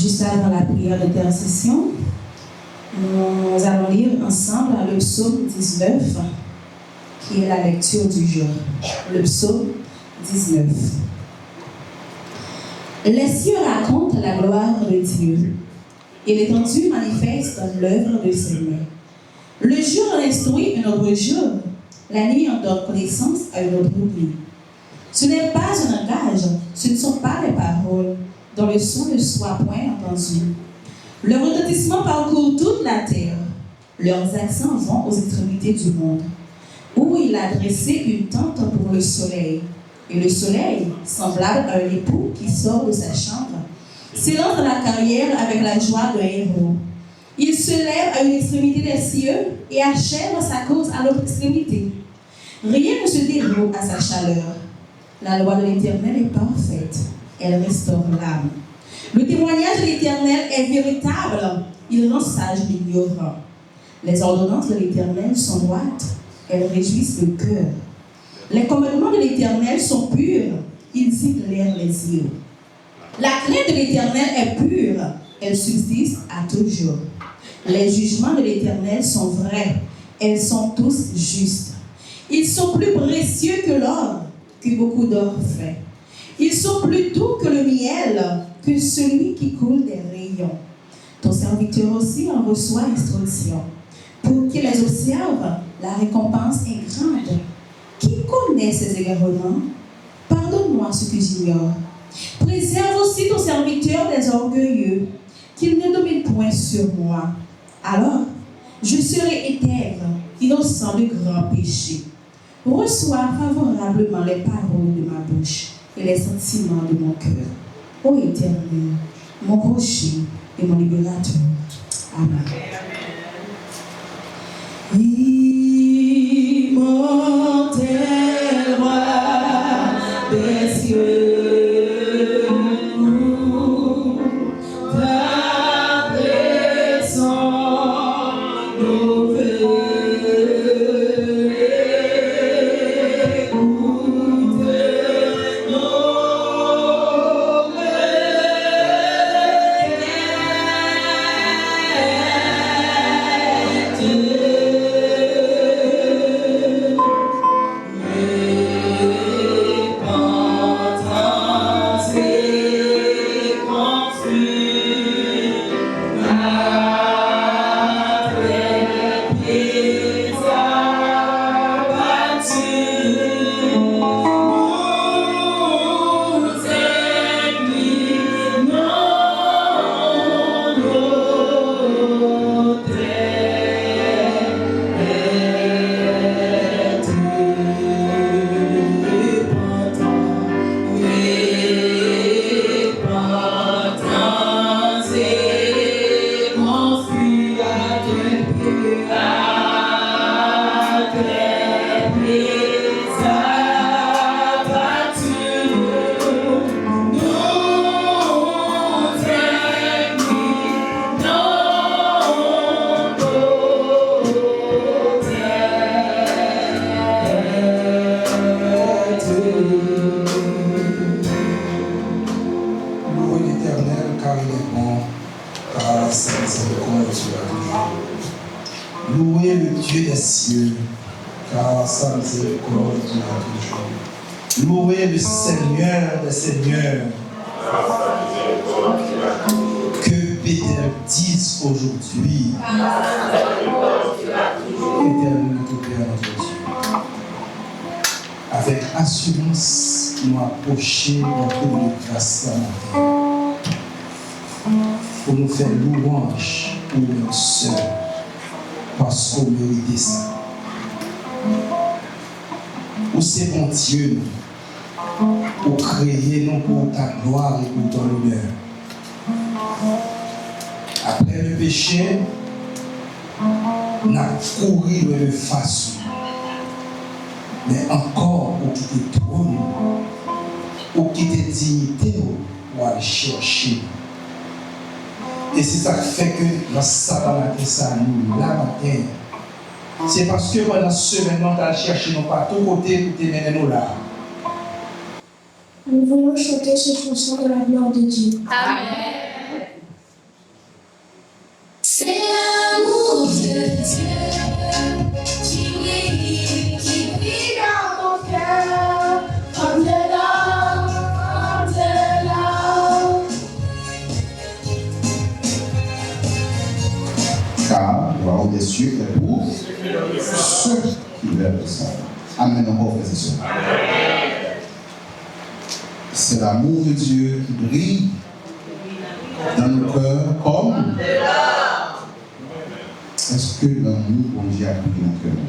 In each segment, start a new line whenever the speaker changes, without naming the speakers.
Juste avant la prière d'intercession, nous allons lire ensemble le psaume 19, qui est la lecture du jour. Le psaume 19. Les cieux racontent la gloire de Dieu, et l'étendue manifeste l'œuvre de ses mains. Le jour instruit un autre jour, la nuit en donne connaissance à une autre nuit. Ce n'est pas un langage, ce ne sont pas les paroles, dont le son ne soit point entendu. Leur retentissement parcourt toute la terre. Leurs accents vont aux extrémités du monde, où il a dressé une tente pour le soleil. Et le soleil, semblable à un époux qui sort de sa chambre, s'élance dans la carrière avec la joie d'un héros. Il se lève à une extrémité des cieux et achève sa course à l'autre extrémité. Rien ne se déroule à sa chaleur. La loi de l'Éternel est parfaite. Elle restaure l'âme. Le témoignage de l'Éternel est véritable. Il rend sage l'ignorant. Les ordonnances de l'Éternel sont droites. Elles réjouissent le cœur. Les commandements de l'Éternel sont purs. Ils éclairent les yeux. La crainte de l'Éternel est pure. Elle subsiste à toujours. Les jugements de l'Éternel sont vrais. Elles sont tous justes. Ils sont plus précieux que l'or, que beaucoup d'or fait. Ils sont plus doux que le miel, que celui qui coule des rayons. Ton serviteur aussi en reçoit instruction. Pour qu'il les observe, la récompense est grande. Qui connaît ses égarements? Pardonne-moi ce que j'ignore. Préserve aussi ton serviteur des orgueilleux, qu'il ne domine point sur moi. Alors, je serai intègre, innocent de grands péchés. Reçois favorablement les paroles de ma bouche et les sentiments de mon cœur. Ô Éternel, mon rocher et mon libérateur. Amen. Immortel roi des cieux,
Louez le Dieu des cieux, car sa miséricorde dure toujours. Louez le Seigneur des seigneurs. Que Péter dise aujourd'hui. Éternel notre Père, notre Dieu. Avec assurance, nous approcher notre trône de grâce ce matin pour nous faire louange pour notre sœur. Parce qu'on mérite ça. Ou c'est mon Dieu, pour créer non pour ta gloire et pour ton honneur. Après le péché, on a couru de façon. Mais encore, pour quitter trône, pour quitter dignité, pour aller chercher. Et c'est ça qui fait que dans ça, nous, la matin, c'est parce que pendant ce semaine, nous allons chercher nos pas tous côtés pour te mener nous là.
Nous voulons chanter ce chanson de la gloire de Dieu.
Amen.
Dieu est pour ceux qui le reçoivent. Amen encore, frères et sœurs. C'est l'amour de Dieu qui brille dans nos cœurs comme. Est-ce que l'amour bon Dieu a brillé dans nos cœurs?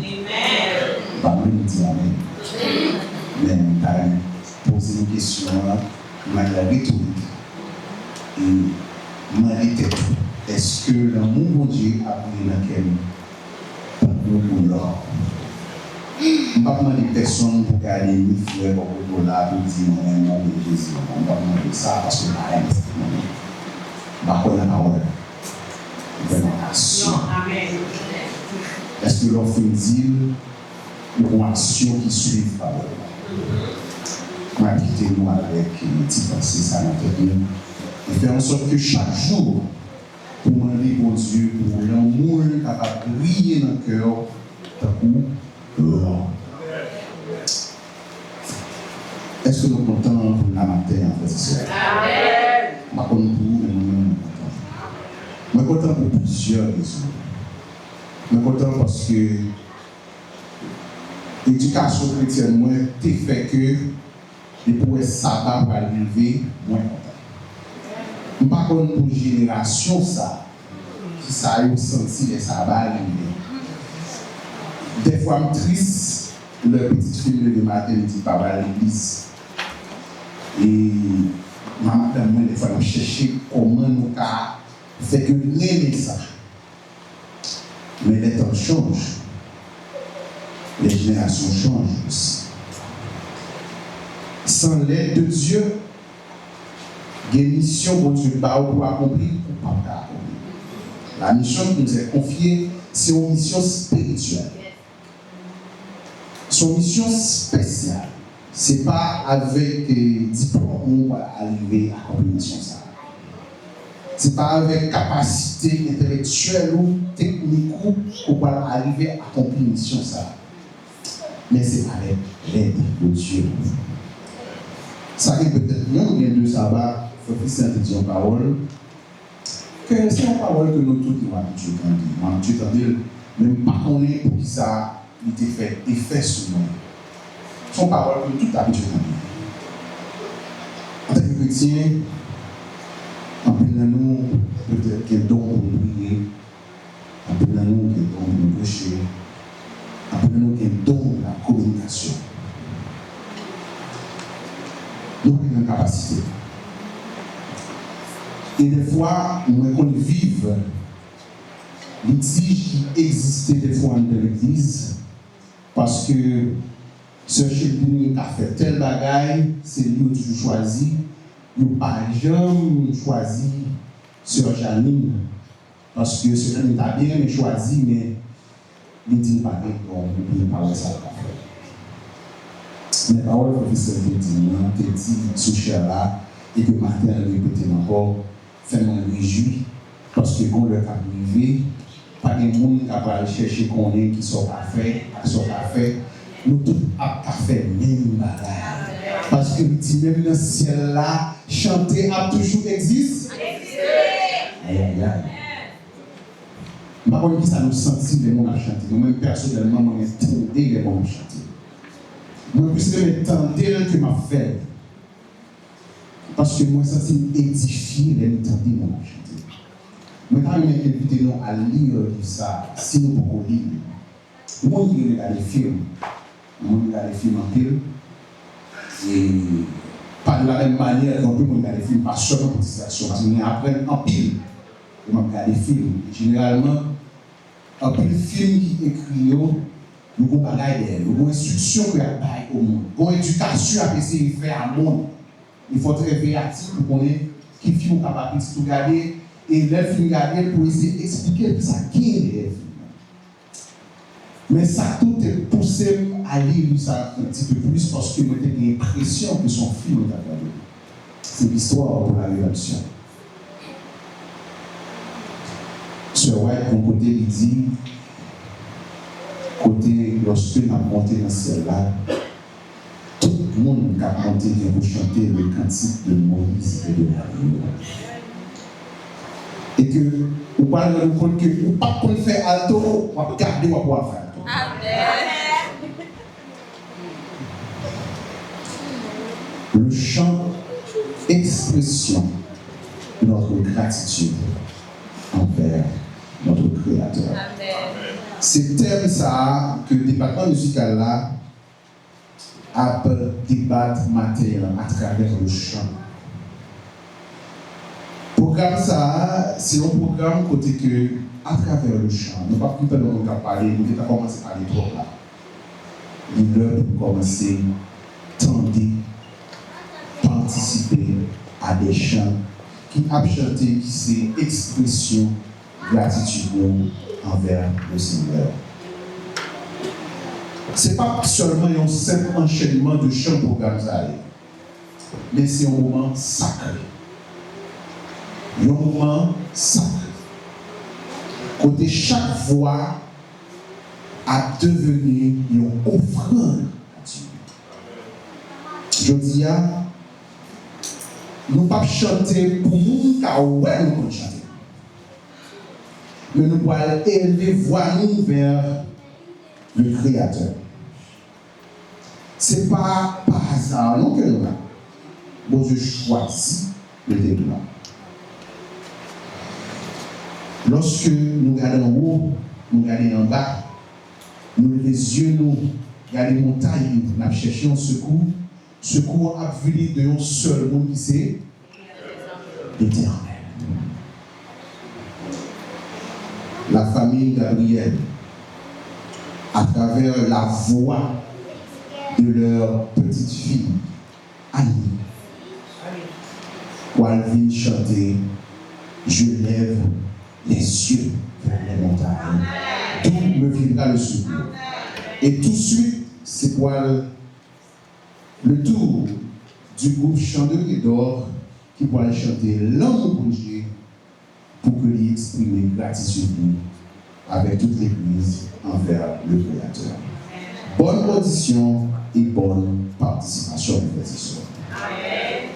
Pas nous dire amen. Mais on poser une question de manière rhétorique. Et demander est-ce que l'amour bon Dieu a brillé dans nos cœurs? Nous pour l'or. Je ne vais pas demander personne pour garder mes frères pour là pour dire non, mais Jésus. On ne va pas demander ça parce que la haine, c'est non. Par contre, la parole, vraiment action. Est-ce que l'on fait dire ou une action qui suit la parole? Invitez-nous avec une petite pensée, ça m'a fait bien. Et faire en sorte que chaque jour, pour demander au Dieu, pour l'amour capable de briller dans le cœur, d'un coup, est-ce que nous sommes contents pour la matin, en fait, c'est ça? Je ne sais pas pour vous, mais nous-mêmes, nous sommes contents. Je suis content pour plusieurs raisons. Je suis content parce que l'éducation chrétienne, moi, t'es fait que les poètes sabbat pour arriver, moi, content. Je ne sais pas pour une génération, ça, qui ça a senti les sabbats arriver. Des fois, je suis triste, le petit film de matin me dit papa à l'église. Et madame, des fois, je cherche comment nous faire que l'aimer ça. Mais les temps changent. Les générations changent aussi. Sans l'aide de Dieu, il y a une mission que Dieu va pour accomplir ou pas accomplir. La mission qui nous est confiée, c'est une mission spirituelle. Son mission spéciale, ce n'est pas avec diplôme qu'on va arriver à accomplir mission ça. Ce n'est pas avec capacité intellectuelle ou technique qu'on va arriver à accomplir mission ça. Mais c'est avec l'aide de Dieu. Ça qui peut-être nous, bien de savoir, il faut que c'est une parole, que c'est une parole que nous tous nous habitués à dire. Nous habitués à dire, même pas qu'on est pour qui ça. Il était fait effet sur nous. Son parole que tout habitué à dire. En tant que chrétien, en plus de nous, peut-être qu'il y a don pour nous prier, en plus de nous, qu'il y a don pour nous prêcher, en plus de nous, qu'il y a don pour la communication. Nous avons une capacité. Et des fois, nous vivons litige qui existait des fois dans l'église. Parce que ce chef qui a fait tel bagaille, c'est lui qui a choisi. Il n'a pas jamais choisi Sœur Janine. Parce que Sœur Janine a bien choisi, mais il dit pas qu'il n'a pas ça. Mais la parole de l'officier de Dieu, qui dit ce cher là, et que matin, elle répète encore, fait-moi réjouir. Parce que quand le cap privé, pas de monde qui va aller chercher qu'on est qui sont parfaits, qui sont parfaits. Nous tous avons fait même bagaille. Parce que dit même dans le ciel là, chanter a toujours existé. Aïe aïe aïe. Je ne sais pas si ça nous sentit les gens à chanter. Nous-mêmes personnellement, nous entendons les gens chanter. Moi, plus que m'entendre que m'a fait. Parce que moi, ça c'est édifié les entendre les gens chanter. Nous avons invité nous à lire ça, si nous pouvons lire. Moi, je regarde les films. Moi, je regarde les films en pile. Et pas de la même manière qu'on peut regarder les films, pas seulement pour distraction, parce qu'on apprend en pile. On regarde les films. Généralement, en pile film qui écrit, nous avons bagaille d'elle, nous avons instruction qu'il y a au monde, nous avons éducation à essayer de faire à monde. Il faut être créatif pour connaître qui film capable de tout regarder. Et les films gardés pour essayer d'expliquer ça qui est les films. Mais ça tout est poussé à lire ça un petit peu plus parce que j'ai l'impression que son film est regardé. C'est l'histoire pour la rédemption. Sœur White, mon côté, il dit, côté, lorsque nous avons monté dans le ciel là, tout le monde qui a monté vient pour chanter le cantique de Moïse et de Marie. Et que vous parlez de compte que vous ne pas faire alto, vous va garder, vous pouvoir faire alto. Le chant expression de notre gratitude envers notre Créateur. C'est thème ça que le département musical là a débattre matin à travers le chant. Le programme ça, c'est un programme côté que à travers le chant, nous ne pouvons pas plus parler, nous avons commencé à parler trop là. Il est l'heure pour commencer tendre, participer à des chants qui a chanté, qui c'est expression gratitude envers le Seigneur. Ce n'est pas seulement un simple enchaînement de chants programmes, mais c'est un moment sacré. Un moment sacré. Côté chaque voix a devenu une offrande à Dieu. Je dis, nous ne pouvons pas chanter pour nous, car ouais, nous pouvons chanter. Mais nous pouvons élever voix nous vers le Créateur. Ce n'est pas par hasard, non, que nous avons. Bon, je choisis le développement. Lorsque nous regardons en haut, nous regardons en bas, nous levons les yeux, nous regardons les montagnes, nous cherchons un secours. Secours a venu de un seul monde qui c'est l'Éternel. La famille Gabriel, à travers la voix de leur petite fille, Annie, où elle vient chanter, je lève les yeux vers les montagnes, d'où me viendra le secours. Et tout de suite, c'est pour le tour du groupe Chanderie d'Or qui pourra chanter l'amour pour Dieu pour que lui exprime gratitude avec toute l'Église envers le Créateur. Bonne audition et bonne participation, mes frères et sœurs. Amen.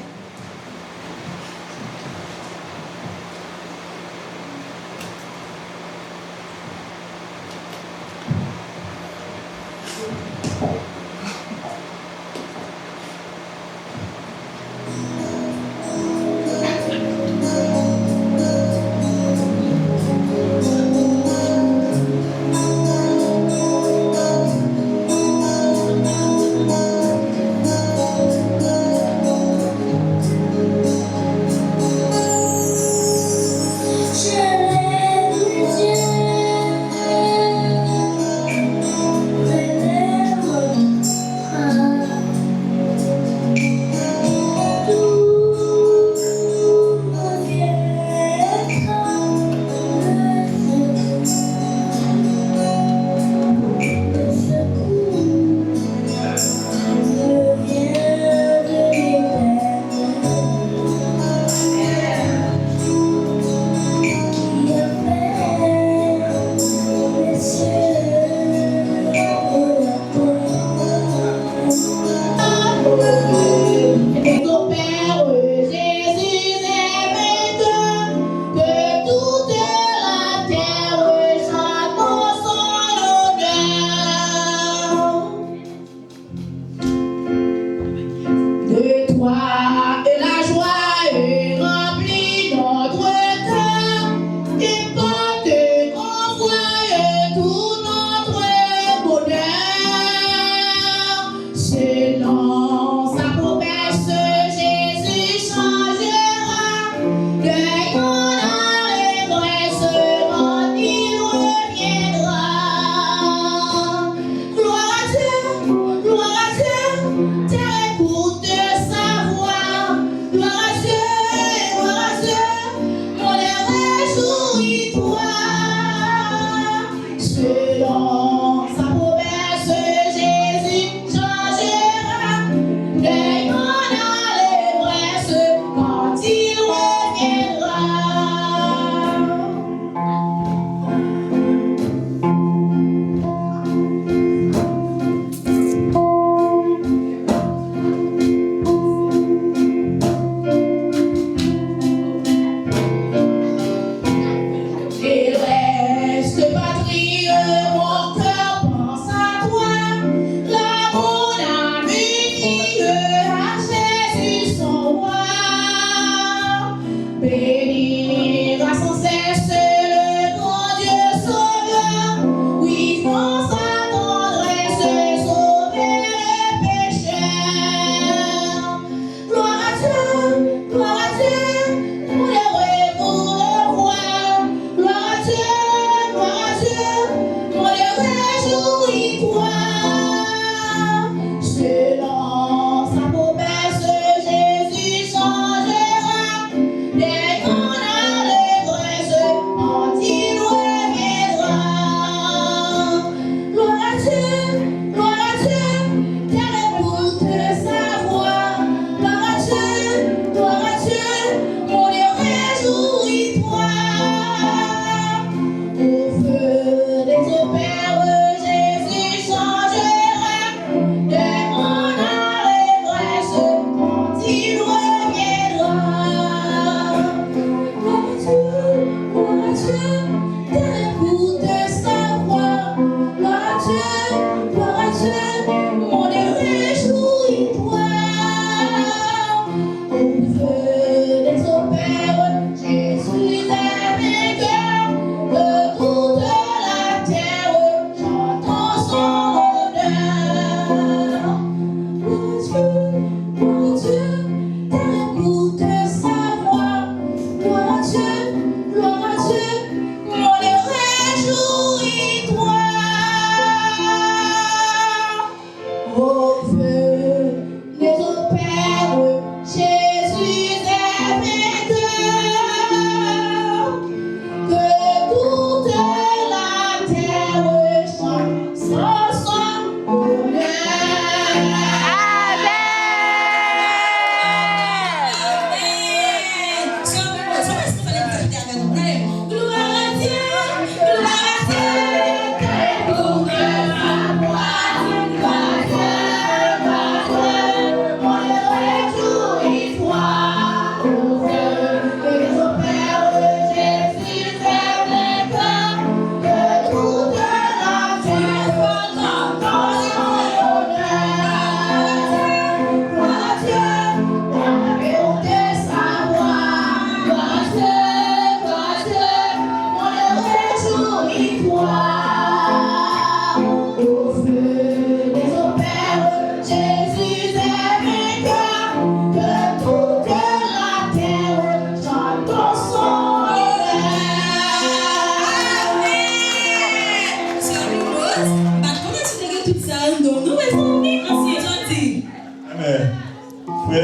Gloire à Dieu, terre écoute sa voix.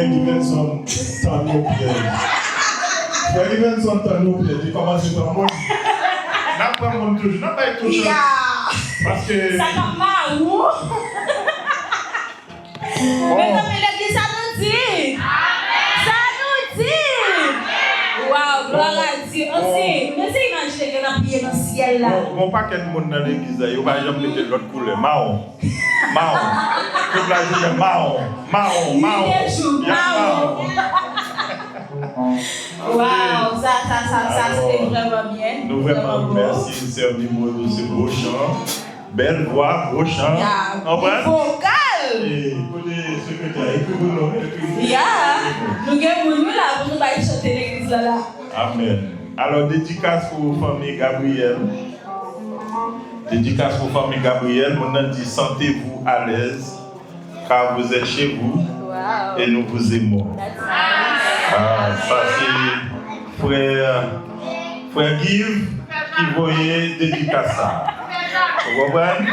Frère Givenson, t'as nos pieds. Frère Givenson, t'as nos pieds. Tu commences par moi. N'a pas mon toujours, n'a pas tout ça. Parce que.
Ça va mal, ou? Mais comme il a dit, ça nous dit. Ça nous dit. Waouh, gloire à Dieu. On sait, mais c'est imaginer que nous prions dans le ciel là.
Mon paquet de monde dans l'église, il va jamais mettre l'autre couleur. Marron. Marron. Toute la journée, marron. Marron. Marron.
Waouh, ça c'était vraiment bien.
Nous vraiment merci, servimos de ce beau chant. Belle voix, beau chant.
Vocal.
Et pour les secrétaires, écrivez-nous.
Nous avons là pour nous chanter l'église là.
Amen. Alors, dédicace pour famille Gabriel. Dédicace pour famille Gabriel. On a dit sentez-vous à l'aise car vous êtes chez vous et nous vous aimons. Ça c'est frère Guy qui voyait dédicace ça. Vous comprenez?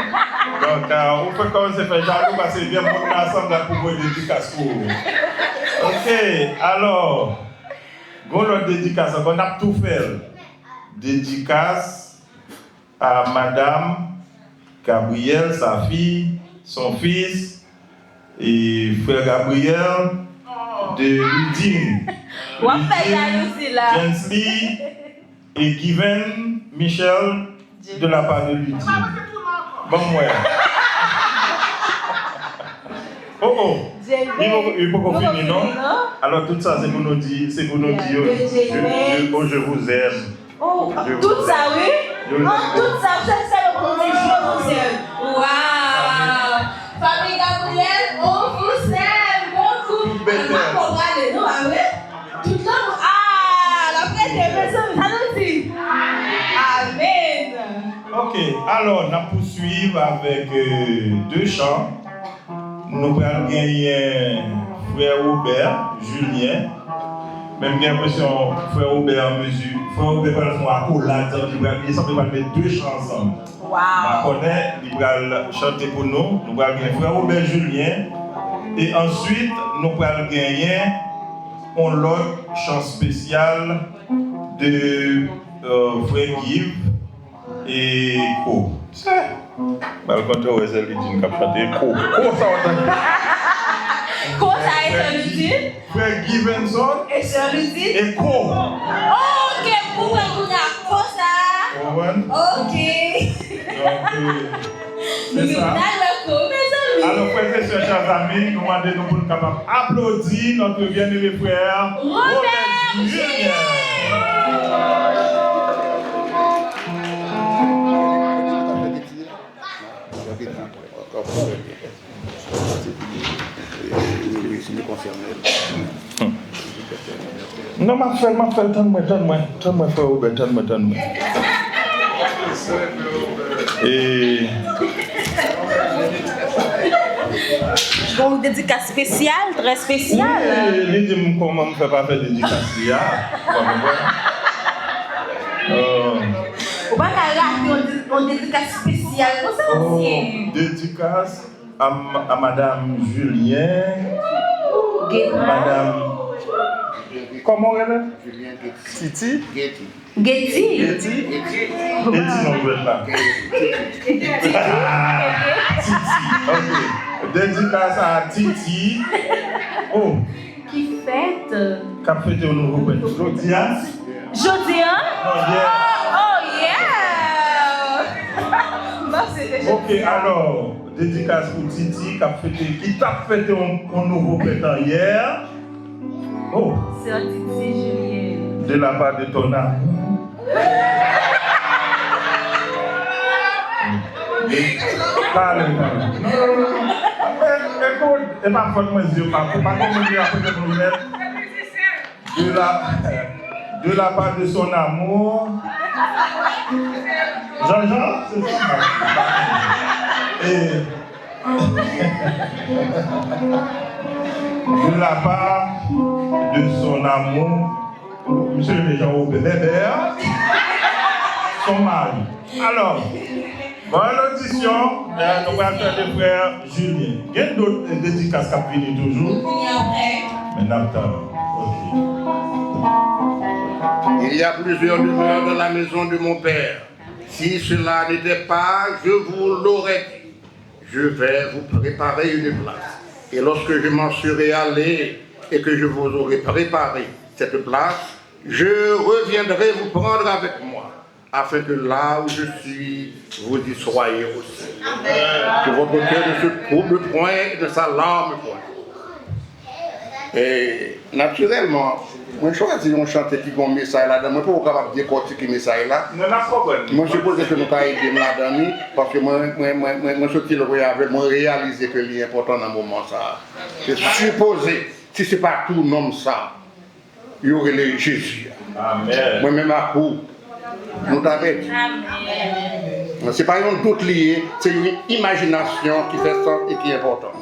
Donc, on peut commencer à faire jaloux parce que bien mon ensemble pour vous dédicace pour vous. Ok, alors, on a dédicace, on a tout fait. Dédicace à Madame Gabriel, sa fille, son fils, et frère Gabriel de Ludine. Jensley et Given Michel de la part de Ludine. Bon, ouais. Oh. Il faut qu'on finisse, non? Alors tout ça, c'est pour nous dire, je vous aime.
Oh, tout ça, oui? Tout ça, c'est le pour dire je vous aime. Waouh! Famille Gabriel, on vous aime beaucoup. Tout le monde, la fête est maison, ça nous dit. Amen.
Ok, alors on poursuivre avec deux chants. Nous allons gagner frère Robert, Julien. Même j'ai l'impression frère Robert en mesure. Frère Robert va faire accolade, il va mettre deux chants ensemble.
Wow.
Il va chanter pour nous. Nous allons gagner frère Robert, Julien. Et ensuite, nous allons gagner un autre chant spécial de frère Yves et Co. Par contre, ouais, c'est lui qui a chanté Co. Co, ça va
être Ludine.
Frère Givenson.
Et Sœur Ludine.
Et Co.
Ok, pour vous, Co ça. Ok.
C'est ça. Alors, frères et sœurs, chers amis, nous demandons pour nous capables d'applaudir notre bien-aimé frère Robert Julien. Non, ma frère, donne-moi, frère Robert, donne-moi. Et...
Bon, une dédicace spéciale, très spéciale.
Oui, il dit comment on ne fait pas faire dédicace là.
On va rater une dédicace spéciale.
Dédicace à Madame Julien. Madame. Comment elle est?
Julien
Titi?
Getty.
Getty non, vous êtes là. Titi. Ok. Dédicace à Titi. Oh.
Qui fête?
Qu'a fêté au nouveau père? Jodia?
Jodia?
Oh
yeah!
Ok, alors, dédicace pour Titi qui t'a fêté au nouveau père hier. Oh.
C'est un Titi Julien.
De la part de ton âme. Parle. Écoute, c'est pas faute, moi, je ne pas communiquer après de nous-mêmes. De la part de son amour. Jean-Jean, c'est ça. Et de la part de son amour, monsieur le Jean Robert, son mari. Alors, bonne audition, nous allons faire le frère Julien. Il y a d'autres dédicaces qui viennent toujours. Mais n'attends.
Il y a plusieurs demeures dans la maison de mon père. Si cela n'était pas, je vous l'aurais dit. Je vais vous préparer une place. Et lorsque je m'en serai allé et que je vous aurai préparé cette place, je reviendrai vous prendre avec moi, afin que là où je suis, vous y soyez aussi. Que votre cœur ne se trouble point et de sa larme point. Et naturellement, moi je choisis un chanter qui a un message là-dedans. Je ne suis pas capable de décortiquer ce message là. Moi je suppose que nous avons aidé là-dedans parce que moi je réaliser que c'est important dans le moment ça. C'est supposé, si ce n'est pas tout nom ça, il y aurait les Jésus.
Amen.
Moi-même à coup, nous t'avons dit. Ce n'est pas un doute lié, c'est une imagination qui fait ça et qui est importante.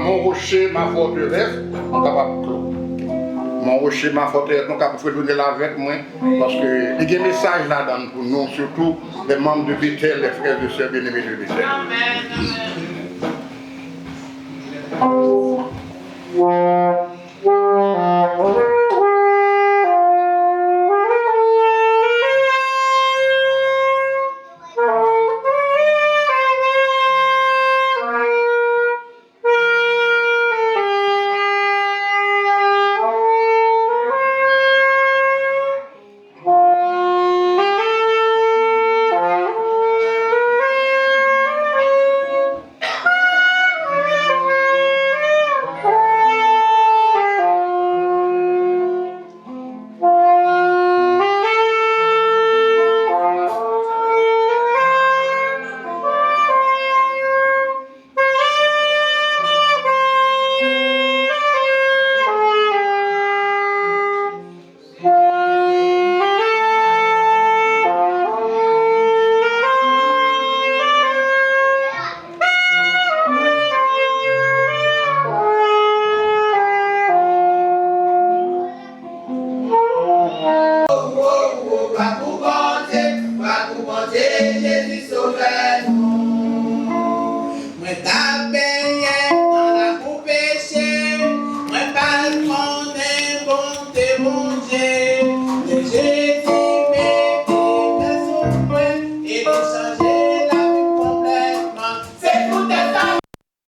Mon rocher, ma forteresse, on est capable de clore. Mon rocher, ma forteresse, on est capable de donner la avec moi. Parce que il y a un message là-dedans pour nous, surtout les membres de Bethel, les frères et sœurs bien-aimés de Bethel. Amen.